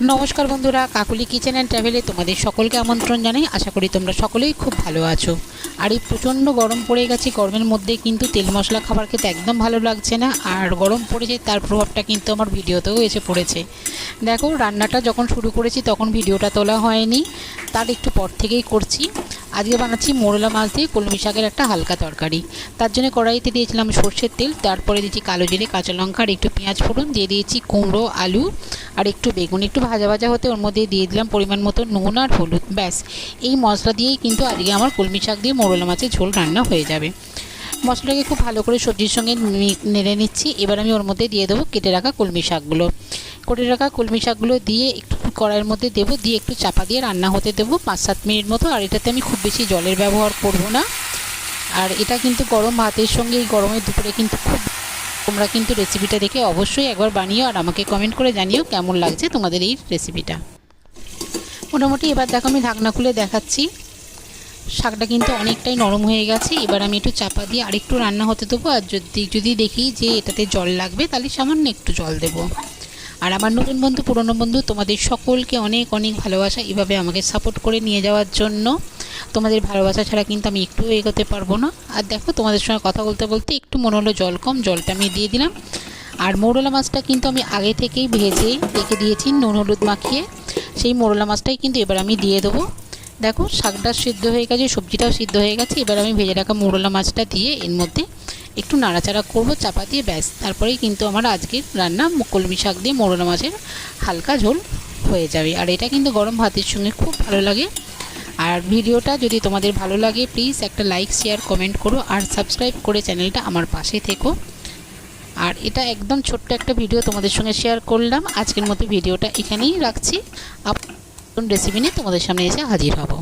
নমস্কার বন্ধুরা, Kakuli kitchen and ট্রাভেলে তোমাদের সকলকে আমন্ত্রণ জানাই। আশা করি তোমরা সকলেই খুব ভালো আছো। আর এই প্রচণ্ড গরম পড়ে গেছে, গরমের মধ্যে কিন্তু তেল মশলা খাবার খেতে একদম ভালো লাগছে না। আর গরম পড়েছে, তার প্রভাবটা কিন্তু আমার ভিডিওতেও এসে পড়েছে। দেখো, রান্নাটা যখন শুরু করেছি তখন ভিডিওটা তোলা হয়নি, তার একটু পর থেকেই করছি। আজকে বানাচ্ছি মোরলা মাছ দিয়ে কলমি শাকের একটা হালকা তরকারি। তার জন্য কড়াইতে দিয়েছিলাম সর্ষের তেল, তারপরে দিয়েছি কালো জিরে, কাঁচা লঙ্কা আর একটু পেঁয়াজ ফোড়ন, দিয়ে দিয়েছি কুমড়ো, আলু আর একটু বেগুন। একটু ভাজা ভাজা হতে ওর মধ্যে দিয়ে দিলাম পরিমাণ মতো নুন আর হলুদ। ব্যাস, এই মশলা দিয়েই কিন্তু আজকে আমার কলমি শাক দিয়ে মোরলা মাছের ঝোল রান্না হয়ে যাবে। মশলাটাকে খুব ভালো করে সবজির সঙ্গে নেড়ে নিচ্ছি। এবার আমি ওর মধ্যে দিয়ে দেবো কেটে রাখা কলমি শাকগুলো। কেটে রাখা কলমি শাকগুলো দিয়ে একটু কড়াইয়ের মধ্যে দেবো, দিয়ে একটু চাপা দিয়ে রান্না হতে দেবো 5-7 মিনিট মতো। আর এটাতে আমি খুব বেশি জলের ব্যবহার করব না। আর এটা কিন্তু গরম ভাতের সঙ্গে এই গরমের দুপুরে কিন্তু খুব, তোমরা কিন্তু রেসিপিটা দেখে অবশ্যই একবার বানিও আর আমাকে কমেন্ট করে জানিও কেমন লাগছে তোমাদের এই রেসিপিটা। মোটামুটি এবার দেখো আমি ঢাকনা খুলে দেখাচ্ছি, শাকটা কিন্তু অনেকটাই নরম হয়ে গেছে। এবার আমি একটু চাপা দিয়ে আরেকটু রান্না হতে দেবো। আর যদি দেখি যে এটাতে জল লাগবে তাহলে সামান্য একটু জল দেবো। আর আমার নতুন বন্ধু, পুরনো বন্ধু, তোমাদের সকলকে অনেক অনেক ভালোবাসা এভাবে আমাকে সাপোর্ট করে নিয়ে যাওয়ার জন্য। তোমাদের ভালোবাসা ছাড়া কিন্তু আমি একটুও এগোতে পারবো না। আর দেখো, তোমাদের সঙ্গে কথা বলতে বলতে একটু মনে হলো জল কম, জলটা আমি দিয়ে দিলাম। আর মোরলা মাছটা কিন্তু আমি আগে থেকেই ভেজে রেখে দিয়েছি নুন হলুদ মাখিয়ে। সেই মোরলা মাছটাই কিন্তু এবার আমি দিয়ে দেবো। দেখো, শাকটা সিদ্ধ হয়ে গেছে, সবজিটাও সিদ্ধ হয়ে গেছে। এবার আমি ভেজে রাখা মোরলা মাছটা দিয়ে এর মধ্যে একটু নাড়াচাড়া করবো চাপা দিয়ে। ব্যাস, তারপরেই কিন্তু আমার আজকের রান্না কলমি শাক দিয়ে মোরলা মাছের হালকা ঝোল হয়ে যাবে। আর এটা কিন্তু গরম ভাতের সঙ্গে খুব ভালো লাগে। আর ভিডিওটা যদি তোমাদের ভালো লাগে প্লিজ একটা লাইক, শেয়ার, কমেন্ট করো আর সাবস্ক্রাইব করে চ্যানেলটা আমার পাশে থেকো। আর এটা একদম ছোট্ট একটা ভিডিও তোমাদের সঙ্গে শেয়ার করলাম। আজকের মতো ভিডিওটা এখানেই রাখছি। নতুন রেসিপি নিয়ে তোমাদের সামনে এসে হাজির হব।